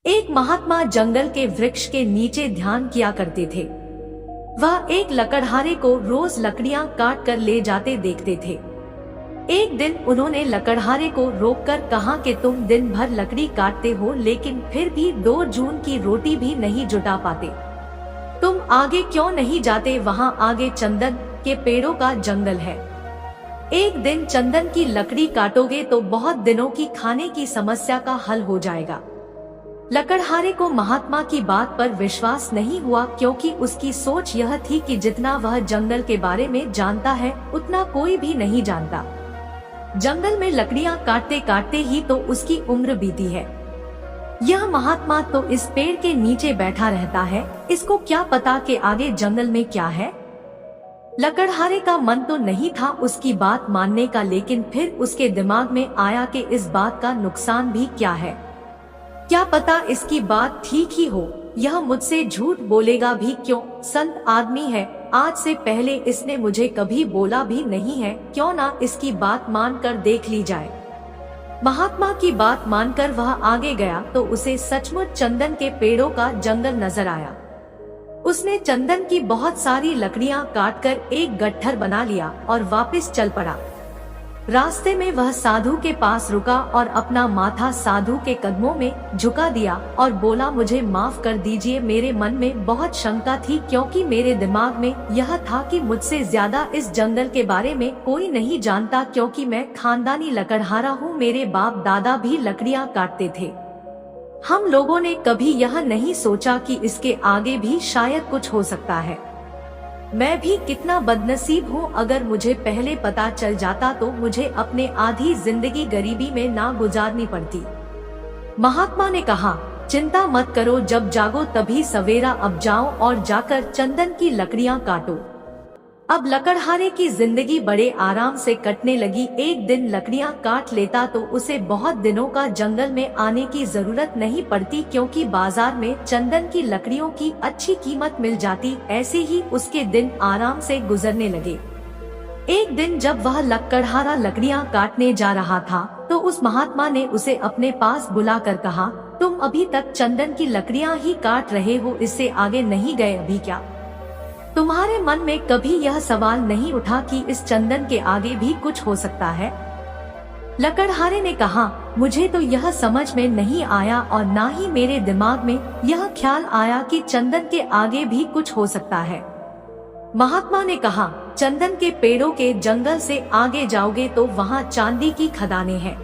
एक महात्मा जंगल के वृक्ष के नीचे ध्यान किया करते थे। वह एक लकड़हारे को रोज लकड़ियां काट कर ले जाते देखते थे। एक दिन उन्होंने लकड़हारे को रोककर कहा कि तुम दिन भर लकड़ी काटते हो लेकिन फिर भी 2 जून की रोटी भी नहीं जुटा पाते। तुम आगे क्यों नहीं जाते? वहाँ आगे चंदन के पेड़ों का जंगल है। एक दिन चंदन की लकड़ी काटोगे तो बहुत दिनों की खाने की समस्या का हल हो जाएगा। लकड़हारे को महात्मा की बात पर विश्वास नहीं हुआ, क्योंकि उसकी सोच यह थी कि जितना वह जंगल के बारे में जानता है उतना कोई भी नहीं जानता। जंगल में लकड़ियां काटते काटते ही तो उसकी उम्र बीती है। यह महात्मा तो इस पेड़ के नीचे बैठा रहता है, इसको क्या पता कि आगे जंगल में क्या है। लकड़हारे का मन तो नहीं था उसकी बात मानने का, लेकिन फिर उसके दिमाग में आया कि इस बात का नुकसान भी क्या है। क्या पता इसकी बात ठीक ही हो, यह मुझसे झूठ बोलेगा भी क्यों, संत आदमी है, आज से पहले इसने मुझे कभी बोला भी नहीं है, क्यों ना इसकी बात मानकर देख ली जाए। महात्मा की बात मानकर वह आगे गया तो उसे सचमुच चंदन के पेड़ों का जंगल नजर आया। उसने चंदन की बहुत सारी लकड़ियां काटकर एक गट्ठर बना लिया और वापस चल पड़ा। रास्ते में वह साधु के पास रुका और अपना माथा साधु के कदमों में झुका दिया और बोला, मुझे माफ कर दीजिए, मेरे मन में बहुत शंका थी, क्योंकि मेरे दिमाग में यह था कि मुझसे ज्यादा इस जंगल के बारे में कोई नहीं जानता, क्योंकि मैं खानदानी लकड़हारा हूँ। मेरे बाप दादा भी लकड़ियाँ काटते थे। हम लोगों ने कभी यह नहीं सोचा कि इसके आगे भी शायद कुछ हो सकता है। मैं भी कितना बदनसीब हूँ, अगर मुझे पहले पता चल जाता तो मुझे अपने आधी जिंदगी गरीबी में ना गुजारनी पड़ती। महात्मा ने कहा, चिंता मत करो, जब जागो तभी सवेरा, अब जाओ और जाकर चंदन की लकड़ियाँ काटो। अब लकड़हारे की जिंदगी बड़े आराम से कटने लगी। एक दिन लकड़ियां काट लेता तो उसे बहुत दिनों का जंगल में आने की जरूरत नहीं पड़ती, क्योंकि बाजार में चंदन की लकड़ियों की अच्छी कीमत मिल जाती। ऐसे ही उसके दिन आराम से गुजरने लगे। एक दिन जब वह लकड़हारा लकड़ियां काटने जा रहा था तो उस महात्मा ने उसे अपने पास बुलाकर कहा, तुम अभी तक चंदन की लकड़ियां ही काट रहे हो, इससे आगे नहीं गए अभी क्या? तुम्हारे मन में कभी यह सवाल नहीं उठा कि इस चंदन के आगे भी कुछ हो सकता है? लकड़हारे ने कहा, मुझे तो यह समझ में नहीं आया और ना ही मेरे दिमाग में यह ख्याल आया कि चंदन के आगे भी कुछ हो सकता है। महात्मा ने कहा, चंदन के पेड़ों के जंगल से आगे जाओगे तो वहाँ चांदी की खदानें हैं।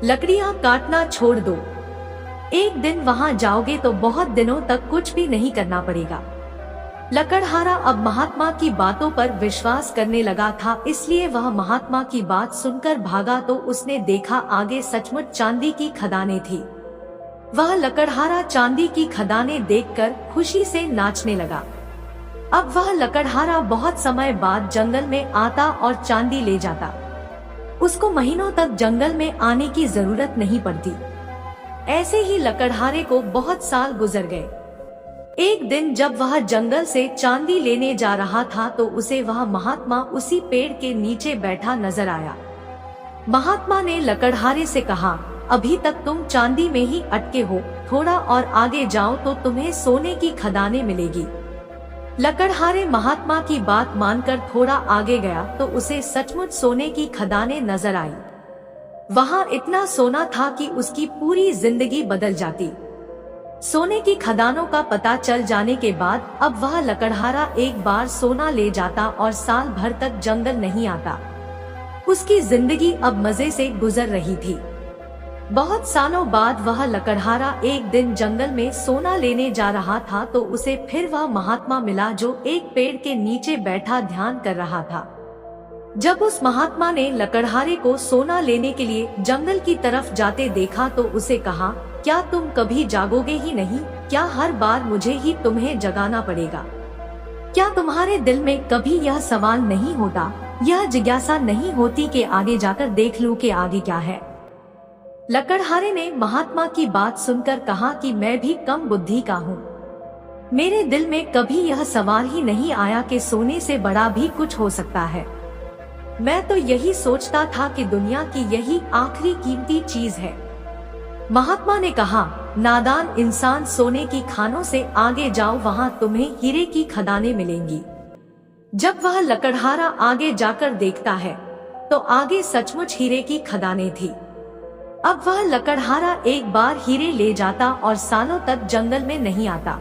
लकड़ियाँ काटना छोड़ दो। एक दिन वहाँ जाओगे तो बहुत दिनों तक कुछ भी नहीं करना पड़ेगा। लकड़हारा अब महात्मा की बातों पर विश्वास करने लगा था, इसलिए वह महात्मा की बात सुनकर भागा तो उसने देखा आगे सचमुच चांदी की खदानें थी। वह लकड़हारा चांदी की खदानें देखकर खुशी से नाचने लगा। अब वह लकड़हारा बहुत समय बाद जंगल में आता और चांदी ले जाता। उसको महीनों तक जंगल में आने की जरूरत नहीं पड़ती। ऐसे ही लकड़हारे को बहुत साल गुजर गए। एक दिन जब वह जंगल से चांदी लेने जा रहा था तो उसे वह महात्मा उसी पेड़ के नीचे बैठा नजर आया। महात्मा ने लकड़हारे से कहा, अभी तक तुम चांदी में ही अटके हो, थोड़ा और आगे जाओ तो तुम्हें सोने की खदानें मिलेगी। लकड़हारे महात्मा की बात मानकर थोड़ा आगे गया तो उसे सचमुच सोने की खदानें नजर आई। वहाँ इतना सोना था कि उसकी पूरी जिंदगी बदल जाती। सोने की खदानों का पता चल जाने के बाद अब वह लकड़हारा एक बार सोना ले जाता और साल भर तक जंगल नहीं आता। उसकी जिंदगी अब मजे से गुजर रही थी। बहुत सालों बाद वह लकड़हारा एक दिन जंगल में सोना लेने जा रहा था तो उसे फिर वह महात्मा मिला जो एक पेड़ के नीचे बैठा ध्यान कर रहा था। जब उस महात्मा ने लकड़हारे को सोना लेने के लिए जंगल की तरफ जाते देखा तो उसे कहा, क्या तुम कभी जागोगे ही नहीं? क्या हर बार मुझे ही तुम्हें जगाना पड़ेगा? क्या तुम्हारे दिल में कभी यह सवाल नहीं होता, यह जिज्ञासा नहीं होती कि आगे जाकर देख लूं कि आगे क्या है? लकड़हारे ने महात्मा की बात सुनकर कहा कि मैं भी कम बुद्धि का हूँ। मेरे दिल में कभी यह सवाल ही नहीं आया कि सोने से बड़ा भी कुछ हो सकता है। मैं तो यही सोचता था कि दुनिया की यही आखिरी कीमती चीज है। महात्मा ने कहा, नादान इंसान, सोने की खानों से आगे जाओ, वहाँ तुम्हें हीरे की खदानें मिलेंगी। जब वह लकड़हारा आगे जाकर देखता है तो आगे सचमुच हीरे की खदानें थी। अब वह लकड़हारा एक बार हीरे ले जाता और सालों तक जंगल में नहीं आता।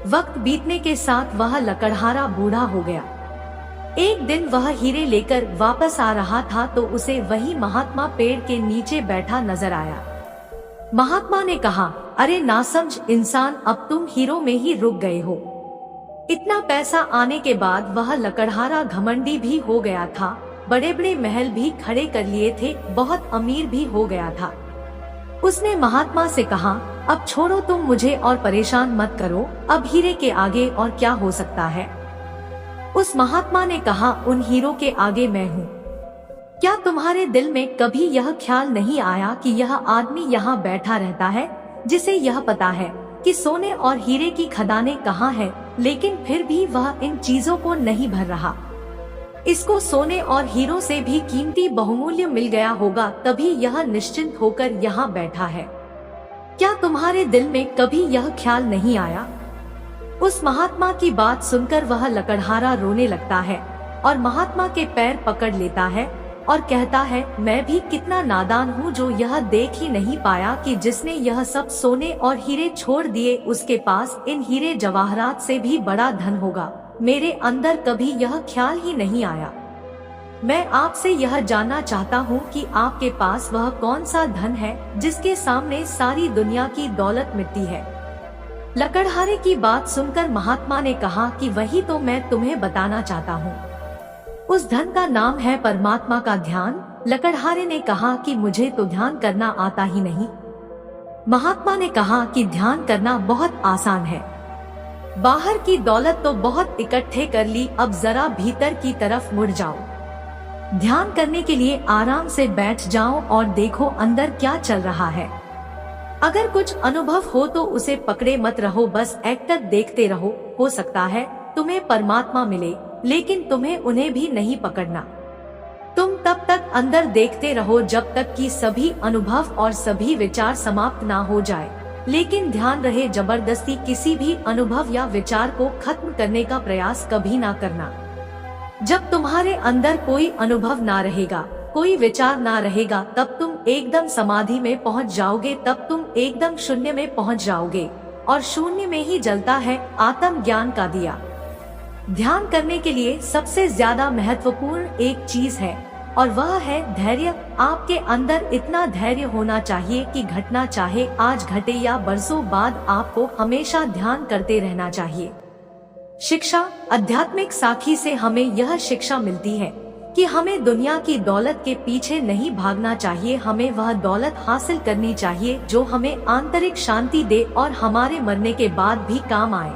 वक्त बीतने के साथ वह लकड़हारा बूढ़ा हो गया। एक दिन वह हीरे लेकर वापस आ रहा था तो उसे वही महात्मा पेड़ के नीचे बैठा नजर आया। महात्मा ने कहा, अरे नासमझ इंसान, अब तुम हीरो में ही रुक गए हो। इतना पैसा आने के बाद वह लकड़हारा घमंडी भी हो गया था, बड़े बड़े महल भी खड़े कर लिए थे, बहुत अमीर भी हो गया था। उसने महात्मा से कहा, अब छोड़ो तुम मुझे और परेशान मत करो, अब हीरे के आगे और क्या हो सकता है। उस महात्मा ने कहा, उन हीरो के आगे मैं हूँ। क्या तुम्हारे दिल में कभी यह ख्याल नहीं आया कि यह आदमी यहाँ बैठा रहता है जिसे यह पता है कि सोने और हीरे की खदानें कहाँ है, लेकिन फिर भी वह इन चीजों को नहीं भर रहा। इसको सोने और हीरो से भी कीमती बहुमूल्य मिल गया होगा, तभी यह निश्चिंत होकर यहाँ बैठा है। क्या तुम्हारे दिल में कभी यह ख्याल नहीं आया? उस महात्मा की बात सुनकर वह लकड़हारा रोने लगता है और महात्मा के पैर पकड़ लेता है और कहता है, मैं भी कितना नादान हूँ जो यह देख ही नहीं पाया कि जिसने यह सब सोने और हीरे छोड़ दिए उसके पास इन हीरे जवाहरात से भी बड़ा धन होगा। मेरे अंदर कभी यह ख्याल ही नहीं आया। मैं आपसे यह जानना चाहता हूँ कि आपके पास वह कौन सा धन है जिसके सामने सारी दुनिया की दौलत मिटती है। लकड़हारे की बात सुनकर महात्मा ने कहा कि वही तो मैं तुम्हें बताना चाहता हूँ। उस धन का नाम है परमात्मा का ध्यान। लकड़हारे ने कहा कि मुझे तो ध्यान करना आता ही नहीं। महात्मा ने कहा कि ध्यान करना बहुत आसान है। बाहर की दौलत तो बहुत इकट्ठे कर ली, अब जरा भीतर की तरफ मुड़ जाओ। ध्यान करने के लिए आराम से बैठ जाओ और देखो अंदर क्या चल रहा है। अगर कुछ अनुभव हो तो उसे पकड़े मत रहो, बस एकटक देखते रहो। हो सकता है तुम्हें परमात्मा मिले, लेकिन तुम्हें उन्हें भी नहीं पकड़ना। तुम तब तक अंदर देखते रहो जब तक कि सभी अनुभव और सभी विचार समाप्त ना हो जाए। लेकिन ध्यान रहे, जबरदस्ती किसी भी अनुभव या विचार को खत्म करने का प्रयास कभी ना करना। जब तुम्हारे अंदर कोई अनुभव ना रहेगा, कोई विचार ना रहेगा, तब तुम एकदम समाधि में पहुंच जाओगे, तब तुम एकदम शून्य में पहुंच जाओगे। और शून्य में ही जलता है आत्म ज्ञान का दिया। ध्यान करने के लिए सबसे ज्यादा महत्वपूर्ण एक चीज है और वह है धैर्य। आपके अंदर इतना धैर्य होना चाहिए कि घटना चाहे आज घटे या बरसों बाद, आपको हमेशा ध्यान करते रहना चाहिए। शिक्षा, आध्यात्मिक साखी से हमें यह शिक्षा मिलती है कि हमें दुनिया की दौलत के पीछे नहीं भागना चाहिए। हमें वह दौलत हासिल करनी चाहिए जो हमें आंतरिक शांति दे और हमारे मरने के बाद भी काम आए।